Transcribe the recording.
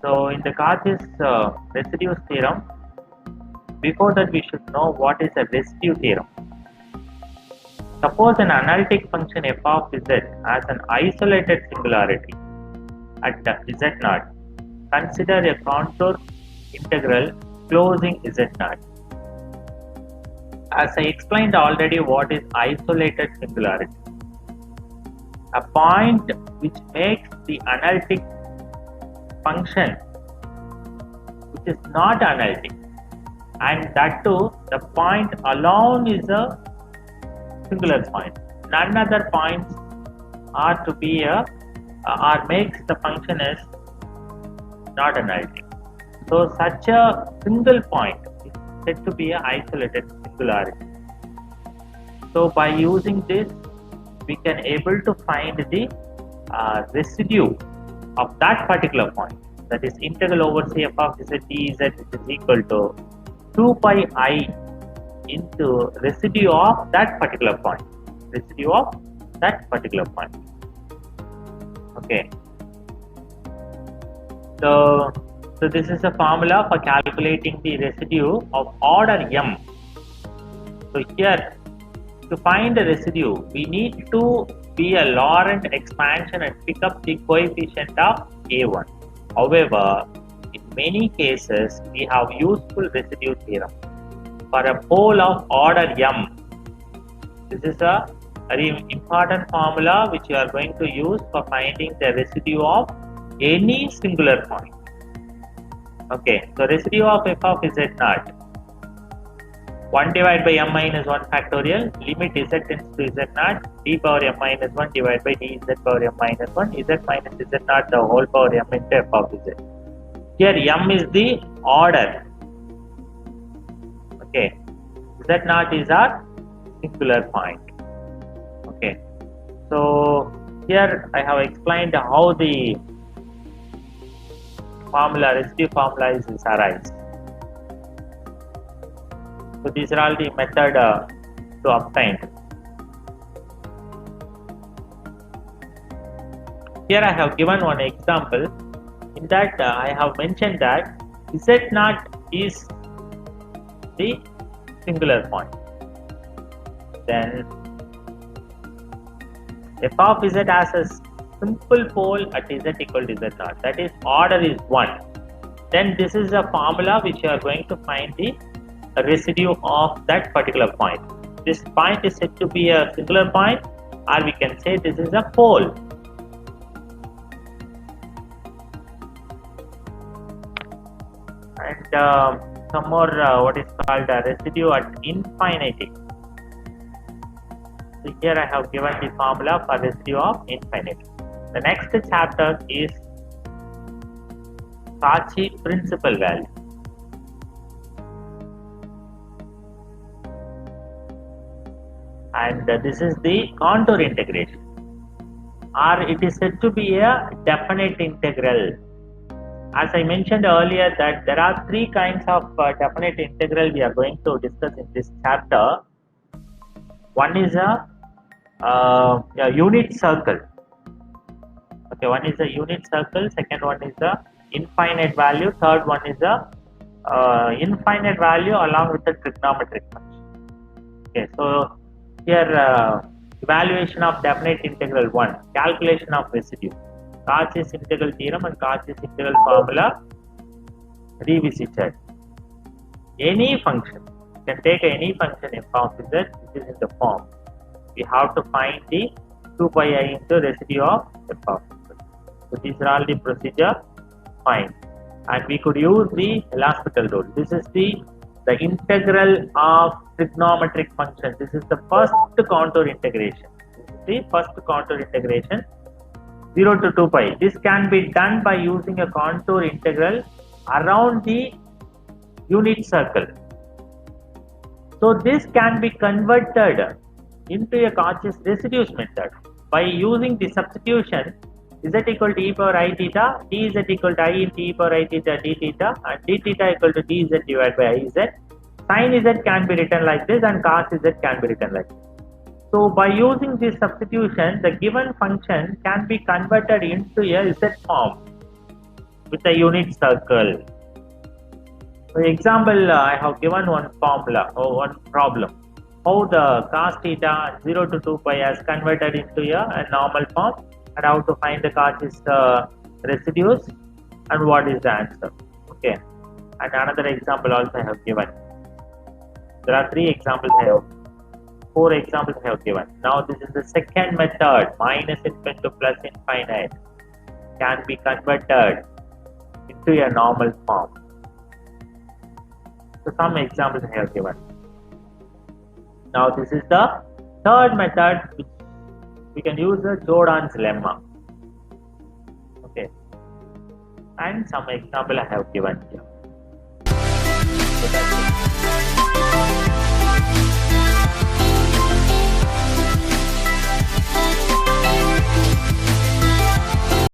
So in the Cauchy's residues theorem, before that we should know what is a residue theorem. Suppose an analytic function f of z has an isolated singularity at z naught. Consider a contour integral closing z naught. As I explained already, what is isolated singularity? A point which makes the analytic function which is not analytic, and that too the point alone is a singular point. None other points are to be a or makes the function as not analytic. So such a single point is said to be an isolated singularity. So by using this, we can able to find the residue of that particular point. That is integral over c f of z dz, which is equal to 2 pi I into residue of that particular point. Residue of that particular point. Okay. So this is a formula for calculating the residue of order m. So here, to find the residue, we need to be a Laurent expansion and pick up the coefficient of A1. However, in many cases, we have useful residue theorem. For a pole of order m, this is a very important formula which you are going to use for finding the residue of any singular point. Okay, so residue of f of z naught, 1 divided by m minus 1 factorial, limit z tends to z naught, d power m minus 1 divided by dz power m minus 1, z minus z naught the whole power m into f of z. Here m is the order. Okay, z naught is our singular point. Okay, so here I have explained how the residue formula is arise. So these are all the method to obtain. Here I have given one example. In that I have mentioned that z naught is the singular point. Then f of z has a simple pole at z equal to z naught. That is, order is 1. Then this is a formula which you are going to find the residue of that particular point. This point is said to be a singular point, or we can say this is a pole. And some more what is called a residue at infinity. So here I have given the formula for residue of infinity. The next chapter is Cauchy principal value. And this is the contour integration, or it is said to be a definite integral. As I mentioned earlier, that there are 3 kinds of definite integral we are going to discuss in this chapter. One is a unit circle. Okay, one is a unit circle, second one is the infinite value, third one is the infinite value along with the trigonometric function. Okay, so here evaluation of definite integral 1, calculation of residue, Cauchy's integral theorem and Cauchy's integral formula revisited. Any function, you can take any function f of z which is in the form. We have to find the 2 pi I into residue of f of z. So these are all the procedure. Fine, and we could use the L'Hospital rule. This is the integral of trigonometric function. This is the first contour integration. This is the first contour integration, 0 to 2 pi. This can be done by using a contour integral around the unit circle. So this can be converted into a Cauchy's residues method by using the substitution z equal to e power I theta, dz equal to I into e power I theta d theta, and d theta equal to dz divided by I z. Sin z can be written like this and cos z can be written like this. So by using this substitution, the given function can be converted into a z form with a unit circle. For example, I have given one formula or one problem. How the cos theta 0 to 2 pi has converted into a normal form, and how to find the causes residues, and what is the answer. Okay. And another example also I have given. There are 3 examples I have. 4 examples I have given. Now this is the second method. Minus infinite to plus infinite can be converted into a normal form. So some examples I have given. Now this is the third method, which we can use the Jordan's lemma. Okay. And some example I have given here. So